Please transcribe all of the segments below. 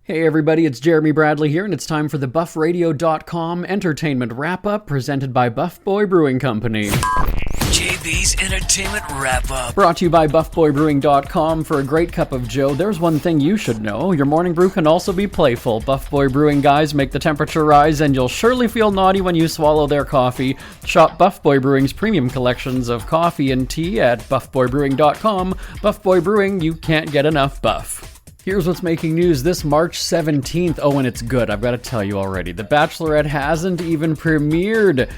Hey everybody, it's Jeremy Bradley here, and it's time for the BuffRadio.com entertainment wrap-up presented by Buff Boy Brewing Company. JB's Entertainment Wrap-Up. Brought to you by BuffBoyBrewing.com. For a great cup of joe, there's one thing you should know. Your morning brew can also be playful. Buff Boy Brewing guys make the temperature rise, and you'll surely feel naughty when you swallow their coffee. Shop Buff Boy Brewing's premium collections of coffee and tea at BuffBoyBrewing.com. Buff Boy Brewing, you can't get enough buff. Here's what's making news this March 17th. Oh, and it's good. I've got to tell you already. The Bachelorette hasn't even premiered.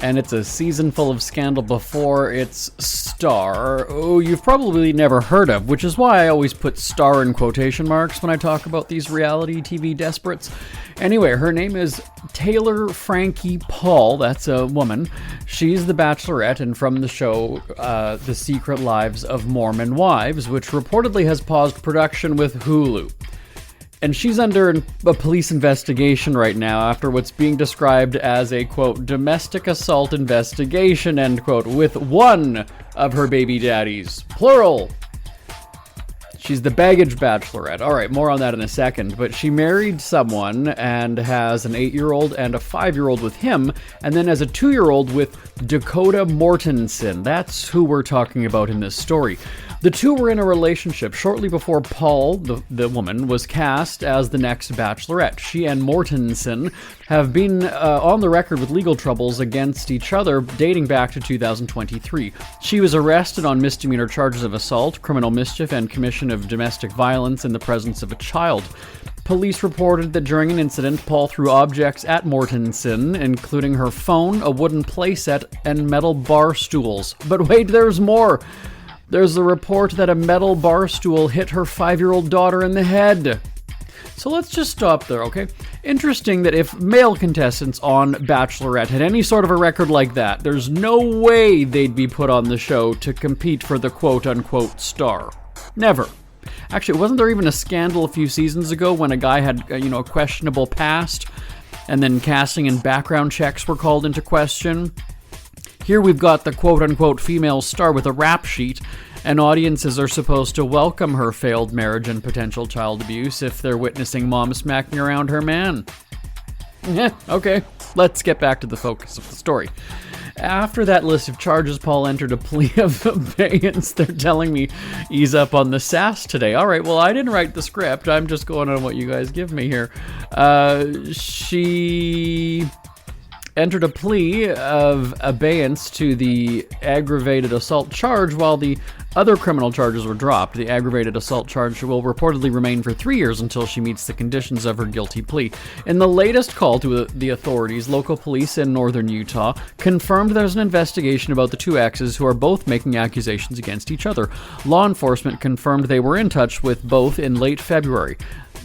And it's a season full of scandal before its star, who you've probably never heard of, which is why I always put star in quotation marks when I talk about these reality TV desperates. Anyway, her name is Taylor Frankie Paul. That's a woman. She's the Bachelorette, and from the show The Secret Lives of Mormon Wives, which reportedly has paused production with Hulu. And she's under a police investigation right now after what's being described as a, quote, domestic assault investigation, end quote, with one of her baby daddies. Plural. She's the baggage bachelorette. All right, more on that in a second. But she married someone and has an 8-year-old and a 5-year-old with him, and then has a 2-year-old with Dakota Mortensen. That's who we're talking about in this story. The two were in a relationship shortly before Paul, the woman, was cast as the next Bachelorette. She and Mortensen have been on the record with legal troubles against each other dating back to 2023. She was arrested on misdemeanor charges of assault, criminal mischief, and commission of domestic violence in the presence of a child. Police reported that during an incident, Paul threw objects at Mortensen, including her phone, a wooden playset, and metal bar stools. But wait, there's more! There's a report that a metal bar stool hit her 5-year-old daughter in the head. So let's just stop there, okay? Interesting that if male contestants on Bachelorette had any sort of a record like that, there's no way they'd be put on the show to compete for the quote-unquote star. Never. Actually, wasn't there even a scandal a few seasons ago when a guy had, a questionable past, and then casting and background checks were called into question? Here we've got the quote-unquote female star with a rap sheet, and audiences are supposed to welcome her failed marriage and potential child abuse if they're witnessing mom smacking around her man. Okay, let's get back to the focus of the story. After that list of charges, Paul entered a plea of abeyance. They're telling me ease up on the sass today. All right, well, I didn't write the script. I'm just going on what you guys give me here. She entered a plea of abeyance to the aggravated assault charge while the other criminal charges were dropped. The aggravated assault charge will reportedly remain for 3 years until she meets the conditions of her guilty plea. In the latest call to the authorities, local police in northern Utah confirmed there's an investigation about the two exes who are both making accusations against each other. Law enforcement confirmed they were in touch with both in late February.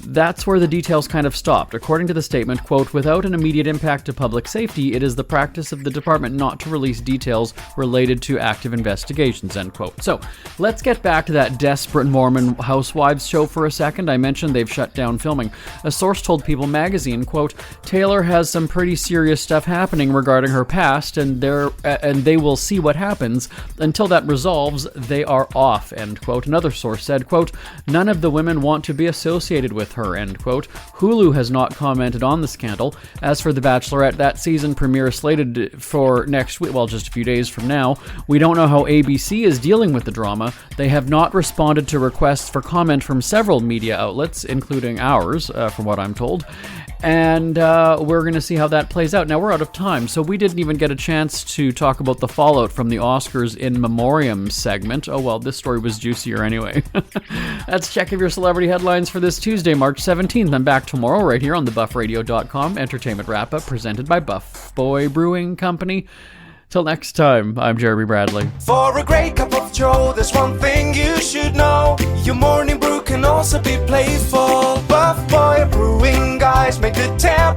That's where the details kind of stopped. According to the statement, quote, without an immediate impact to public safety, it is the practice of the department not to release details related to active investigations, end quote. So, let's get back to that desperate Mormon housewives show for a second. I mentioned they've shut down filming. A source told People magazine, quote, Taylor has some pretty serious stuff happening regarding her past, and they will see what happens. Until that resolves, they are off, end quote. Another source said, quote, none of the women want to be associated with her, end quote. Hulu has not commented on the scandal. As for The Bachelorette, that season premiere is slated for next week, well, just a few days from now. We don't know how ABC is dealing with the drama. They have not responded to requests for comment from several media outlets, including ours, from what I'm told. And we're going to see how that plays out. Now, we're out of time, so we didn't even get a chance to talk about the fallout from the Oscars in Memoriam segment. Oh, well, this story was juicier anyway. That's Check of Your Celebrity Headlines for this Tuesday, March 17th. I'm back tomorrow right here on the BuffRadio.com Entertainment Wrap-Up presented by Buff Boy Brewing Company. Till next time, I'm Jeremy Bradley. For a great cup of joe, there's one thing you should know. Your morning brew can also be playful. Buff Boy Brewing guys make the town